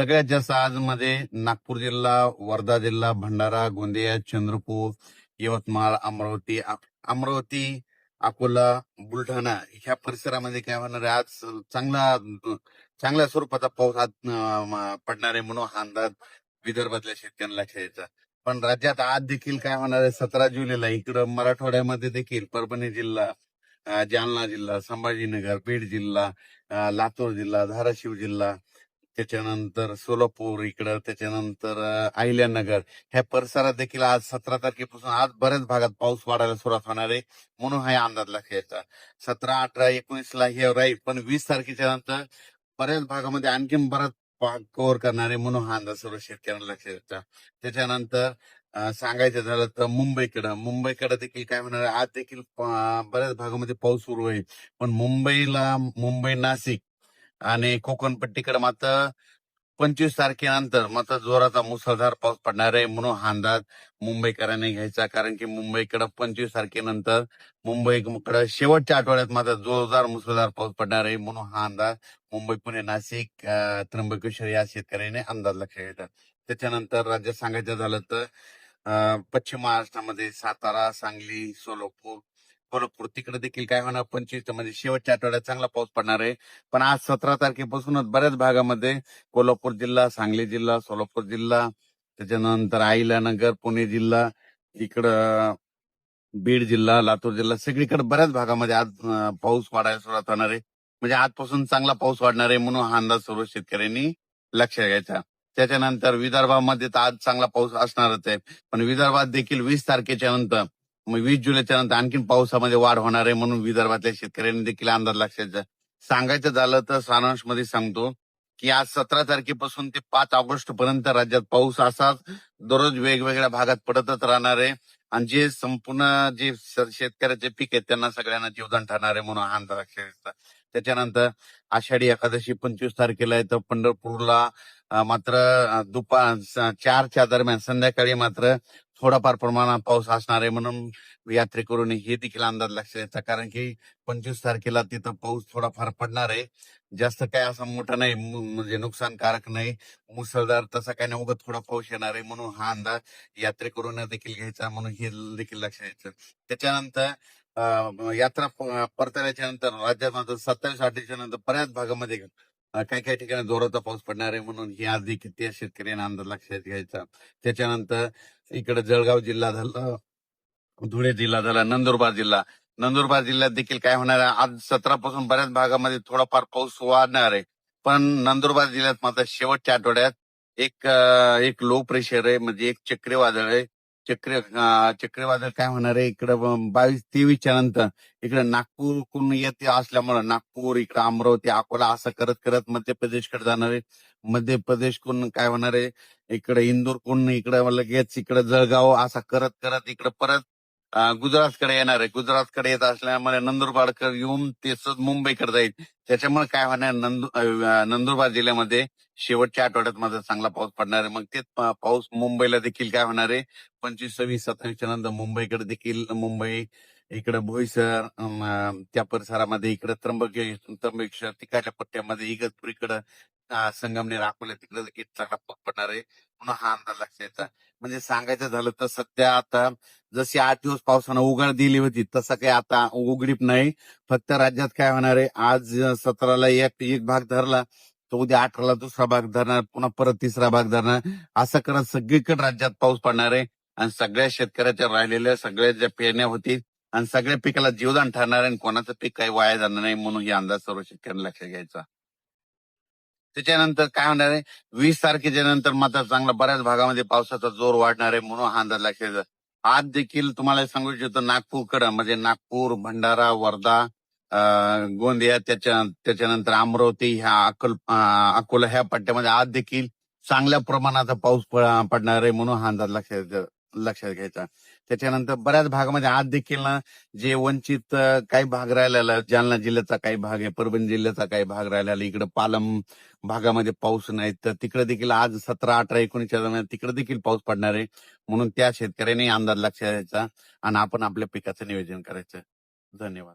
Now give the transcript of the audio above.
सगळ्यात जास्त आज मध्ये नागपूर जिल्हा, वर्धा जिल्हा, भंडारा, गोंदिया, चंद्रपूर, यवतमाळ, अमरावती, अकोला, बुलढाणा ह्या परिसरामध्ये काय होणार आहे आज चांगल्या स्वरूपाचा पाऊस आज पडणार आहे म्हणून हा अंदाज विदर्भातल्या शेतकऱ्यांना घ्यायचा. पण राज्यात आज देखील काय होणार आहे 17 जुलैला इकडं मराठवाड्यामध्ये देखील परभणी जिल्हा, जालना जिल्हा, संभाजीनगर, बीड जिल्हा, लातूर जिल्हा, धाराशिव जिल्हा, त्याच्यानंतर सोलापूर इकडं, त्याच्यानंतर अहिल्यानगर ह्या परिसरात देखील आज 17 तारखेपासून आज बऱ्याच भागात पाऊस वाढायला सुरुवात होणार आहे म्हणून हा अंदाज लक्षात घ्यायचा. 17, 18, 19ला हे राहील, पण 20 तारखेच्या नंतर बऱ्याच भागामध्ये आणखीन बराच भाग कव्हर करणार आहे म्हणून हा अंदाज सर्व शेतकऱ्यांना लक्षात घ्यायचा. त्याच्यानंतर सांगायचं झालं तर मुंबईकडे देखील काय होणार आहे आज देखील बऱ्याच भागामध्ये पाऊस सुरू आहे, पण मुंबई, नाशिक आणि कोकणपट्टीकडे मात्र 25 तारखेनंतर मात्र जोराचा मुसळधार पाऊस पडणार आहे म्हणून हा अंदाज मुंबईकरांनी घ्यायचा. कारण की मुंबईकडे 25 तारखेनंतर मुंबईकडे शेवटच्या आठवड्यात मात्र जोरदार मुसळधार पाऊस पडणार आहे म्हणून हा अंदाज मुंबई, पुणे, नाशिक, त्र्यंबकेश्वर या शेतकऱ्यांनी अंदाज लक्षात घ्यायचा. त्याच्यानंतर राज्यात सांगायचं झालं तर पश्चिम महाराष्ट्रामध्ये सातारा, सांगली, कोल्हापूर तिकडे देखील काय होणार 25 म्हणजे शेवटच्या आठवड्यात चांगला पाऊस पडणार आहे. पण आज 17 तारखेपासूनच बऱ्याच भागामध्ये कोल्हापूर जिल्हा, सांगली जिल्हा, सोलापूर जिल्हा, त्याच्यानंतर अहिल्यानगर, पुणे जिल्हा, इकडं बीड जिल्हा, लातूर जिल्हा सगळीकडे बऱ्याच भागामध्ये आज पाऊस वाढायला सुरुवात होणार आहे. म्हणजे आजपासून चांगला पाऊस वाढणार आहे म्हणून हा अंदाज सर्व शेतकऱ्यांनी लक्षात घ्यायचा. त्याच्यानंतर विदर्भामध्ये तर आज चांगला पाऊस असणारच आहे, पण विदर्भात देखील 20 तारखेच्या नंतर, मग 20 जुलैच्या नंतर आणखीन पावसामध्ये वाढ होणार आहे म्हणून विदर्भातल्या शेतकऱ्यांनी देखील अंदाज लक्षात घ्यायचा. सांगायचं झालं तर सारांश मध्ये सांगतो की आज 17 तारखेपासून ते 5 ऑगस्ट पर्यंत राज्यात पाऊस असाच दररोज वेगवेगळ्या भागात पडतच राहणार आहे आणि जे संपूर्ण जे शेतकऱ्याचे पीक आहेत त्यांना सगळ्यांना जीवदान ठरणार आहे म्हणून हा अंदाज लक्षात घ्यायचा. त्याच्यानंतर आषाढी एकादशी 25 तारखेला आहे तर पंढरपूरला मात्र दुपार 4च्या दरम्यान संध्याकाळी मात्र थोडाफार प्रमाणात पाऊस असणार आहे म्हणून यात्रेकरूंनी हे देखील अंदाज लक्षात घ्यायचा. कारण की 25 तारखेला तिथं पाऊस थोडाफार पडणार आहे, जास्त काय असा मोठा नाही, म्हणजे नुकसानकारक नाही, मुसळधार तसा काय नाही, उगाच थोडा पाऊस येणार आहे म्हणून हा अंदाज यात्रेकरूंना देखील घ्यायचा म्हणून हे देखील लक्षात घ्यायचं. त्याच्यानंतर यात्रा परतल्याच्या नंतर राज्यात मात्र 27-28च्या नंतर बऱ्याच भागामध्ये काही काही ठिकाणी जोराचा पाऊस पडणार आहे म्हणून ही आधी त्या शेतकऱ्यांना अंदाज लक्षात घ्यायचा. त्याच्यानंतर इकडे जळगाव जिल्हा झाला, धुळे जिल्हा झाला, नंदुरबार जिल्ह्यात देखील काय होणार आहे आज 17 पासून बऱ्याच भागामध्ये थोडाफार पाऊस वाढणार आहे. पण नंदुरबार जिल्ह्यात मात्र शेवटच्या आठवड्यात एक लो प्रेशर आहे, म्हणजे एक चक्रीवादळ आहे. चक्रीवादळ काय होणार आहे इकडे 22-23च्या नंतर इकडे नागपूरकडून येते असल्यामुळे नागपूर, इकडे अमरावती, अकोला असं करत करत मध्य प्रदेशकडे जाणार आहे. मध्य प्रदेशकडून काय होणार आहे इकडे इंदूरकडून इकडे लगेच इकडे जळगाव असा करत करत इकडे परत गुजरातकडे येणार आहे. गुजरातकडे येत असल्यामुळे नंदुरबारकडे येऊन तेच मुंबईकडे जाईल. त्याच्यामुळे काय होणार नंदुरबार जिल्ह्यामध्ये शेवटच्या आठवड्यात मात्र चांगला पाऊस पडणार आहे. मग तेच पाऊस मुंबईला देखील काय होणार आहे 25, 26, 27च्या नंतर मुंबईकडे देखील, मुंबई इकडे बोईसर त्या परिसरामध्ये इकडे त्र्यंबकेश्वर तिकडच्या पट्ट्यामध्ये इगतपुरीकडे संगमनेर, अकोला तिकडे देखील चांगला पाऊस पडणार आहे पुन्हा हा अंदाज लक्षात येतात. म्हणजे सांगायचं झालं तर सध्या आता जशी 8 दिवस पावसानं उघड दिली होती तसं काही आता उघडीप नाही. फक्त राज्यात काय होणार आहे आज 17ला एक भाग धरला तर उद्या 18ला दुसरा भाग धरणार, पुन्हा परत तिसरा भाग धरणार, असं करत सगळीकडे राज्यात पाऊस पडणार आहे आणि सगळ्या शेतकऱ्याच्या राहिलेल्या सगळ्या ज्या पेरण्या होतील आणि सगळ्या पिकाला जीवदान ठरणार आहे आणि कोणाचं पीक काही वाया जाणार नाही म्हणून ही अंदाज सर्व शेतकऱ्यांना लक्षात घ्यायचा. त्याच्यानंतर काय होणार आहे 20 तारखेच्या नंतर मात्र चांगला बऱ्याच भागामध्ये पावसाचा जोर वाढणार आहे म्हणून हा अंदाज लक्षात घ्यायचा. आज देखील तुम्हाला सांगू इच्छितो नागपूरकडं, म्हणजे नागपूर, भंडारा, वर्धा, गोंदिया, त्याच्यानंतर अमरावती ह्या अकोला ह्या पट्ट्यामध्ये आज देखील चांगल्या प्रमाणाचा पाऊस पडणार आहे म्हणून हा अंदाज लक्षात घ्यायचा. त्याच्यानंतर बऱ्याच भागामध्ये आज देखील ना जे वंचित काही भाग राहिलेला, जालना जिल्ह्याचा काही भाग आहे, परभणी जिल्ह्याचा काही भाग राहिलेला, इकडे पालम भागामध्ये पाऊस नाही तर तिकडे देखील आज 17, 18, 19च्या दरम्यान तिकडे देखील पाऊस पडणार आहे म्हणून त्या शेतकऱ्यांनी अंदाज लक्षात घ्यायचा आणि आपण आपल्या पिकाचं नियोजन करायचं. धन्यवाद.